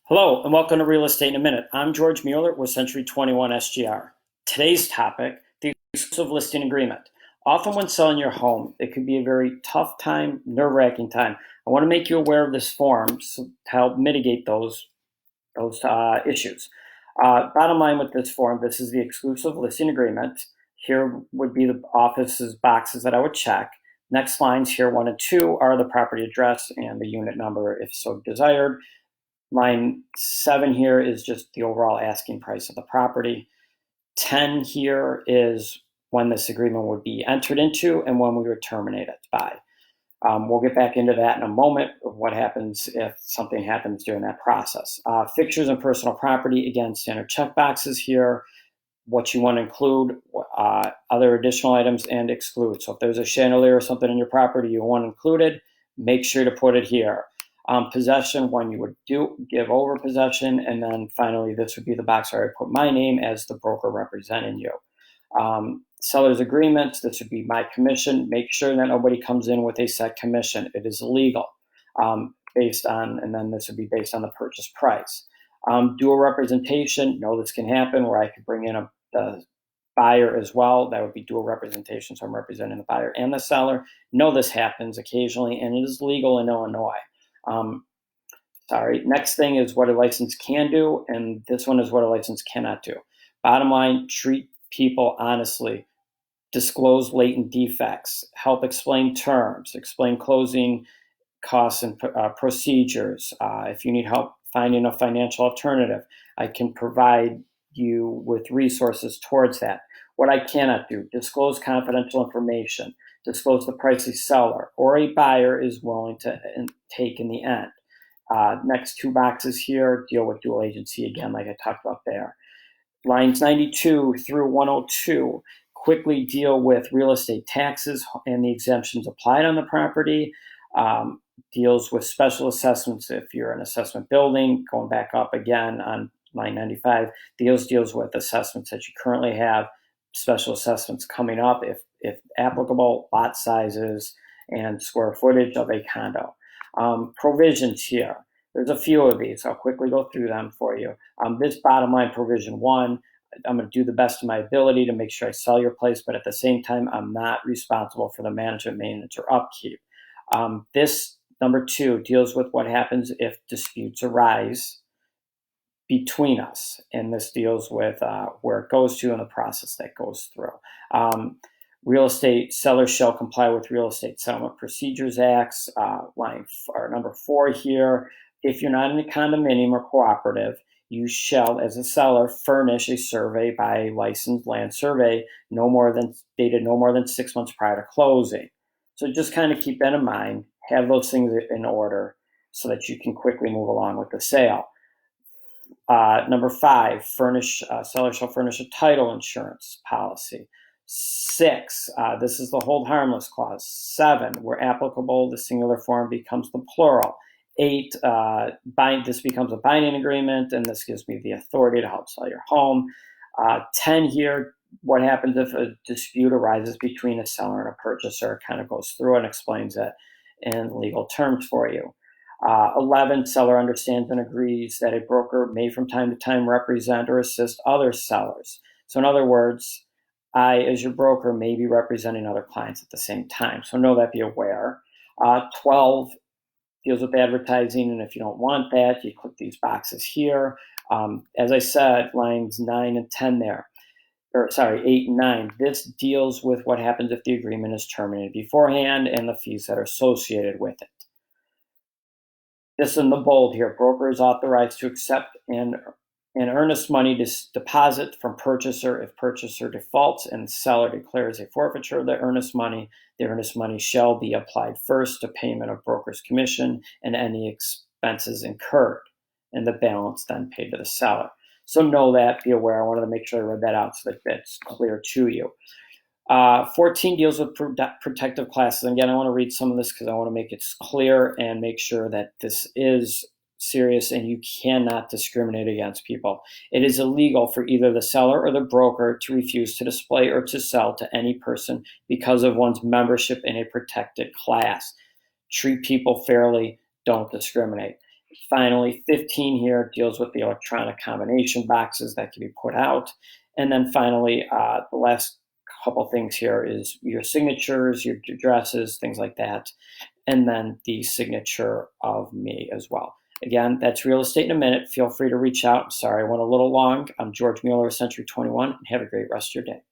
Hello and welcome to Real Estate in a Minute. I'm George Mueller with Century 21 SGR. Today's topic, the exclusive listing agreement. Often when selling your home, it can be a very tough time, nerve-wracking time. I want to make you aware of this form to help mitigate those issues. Bottom line with this form, this is the exclusive listing agreement. Here would be the office's boxes that I would check. Next lines here, 1 and 2, are the property address and the unit number if so desired. Line 7 here is just the overall asking price of the property. 10 here is when this agreement would be entered into and when we would terminate it by. We'll get back into that in a moment of what happens if something happens during that process. Fixtures and personal property, again, standard check boxes here, what you want to include, other additional items, and exclude. So if there's a chandelier or something in your property you want included, make sure to put it here. Possession, when you would give over possession, and then finally this would be the box where I put my name as the broker representing you. Seller's agreement, this would be my commission. Make sure that nobody comes in with a set commission. It is illegal, and then this would be based on the purchase price. Dual representation, no, this can happen where I could bring in the buyer as well. That would be dual representation, so I'm representing the buyer and the seller. No, this happens occasionally, and it is legal in Illinois. Next thing is what a license can do, and this one is what a license cannot do. Bottom line, treat people honestly, disclose latent defects, help explain terms, explain closing costs and procedures. If you need help finding a financial alternative, I can provide you with resources towards that. What I cannot do, disclose confidential information, disclose the price a seller or a buyer is willing to take in the end. Next 2 boxes here deal with dual agency again, like I talked about there. Lines 92 through 102 quickly deal with real estate taxes and the exemptions applied on the property. Deals with special assessments if you're an assessment building. Going back up again on line 95, deals with assessments that you currently have, special assessments coming up if applicable, lot sizes and square footage of a condo. Provisions here, there's a few of these. I'll quickly go through them for you. This bottom line, provision 1, I'm going to do the best of my ability to make sure I sell your place, but at the same time, I'm not responsible for the management, maintenance, or upkeep. This number 2 deals with what happens if disputes arise between us, and this deals with where it goes to and the process that goes through. Real estate sellers shall comply with Real Estate Settlement Procedures Acts. Number 4 here, if you're not in a condominium or cooperative, you shall, as a seller, furnish a survey by a licensed land survey dated no more than 6 months prior to closing. So just kind of keep that in mind, have those things in order so that you can quickly move along with the sale. Number 5, seller shall furnish a title insurance policy. 6, this is the hold harmless clause. 7, where applicable, the singular form becomes the plural. 8, this becomes a binding agreement, and this gives me the authority to help sell your home. 10 here, what happens if a dispute arises between a seller and a purchaser? It kind of goes through and explains it in legal terms for you. 11, seller understands and agrees that a broker may from time to time represent or assist other sellers. So in other words, I, as your broker, may be representing other clients at the same time. So know that, be aware. 12 deals with advertising, and if you don't want that, you click these boxes here. As I said, lines 9 and 10 there. 8 and 9. This deals with what happens if the agreement is terminated beforehand and the fees that are associated with it. This in the bold here, broker is authorized to accept an earnest money deposit from purchaser if purchaser defaults and seller declares a forfeiture of the earnest money. The earnest money shall be applied first to payment of broker's commission and any expenses incurred, and the balance then paid to the seller. So know that, be aware. I wanted to make sure I read that out so that it's clear to you. 14 deals with protective classes. And again, I want to read some of this because I want to make it clear and make sure that this is serious and you cannot discriminate against people. It is illegal for either the seller or the broker to refuse to display or to sell to any person because of one's membership in a protected class. Treat people fairly, don't discriminate. Finally, 15 here deals with the electronic combination boxes that can be put out. And then finally, the last couple things here is your signatures, your addresses, things like that, and then the signature of me as well. Again, that's real estate in a minute. Feel free to reach out. Sorry, I went a little long. I'm George Mueller, Century 21, and have a great rest of your day.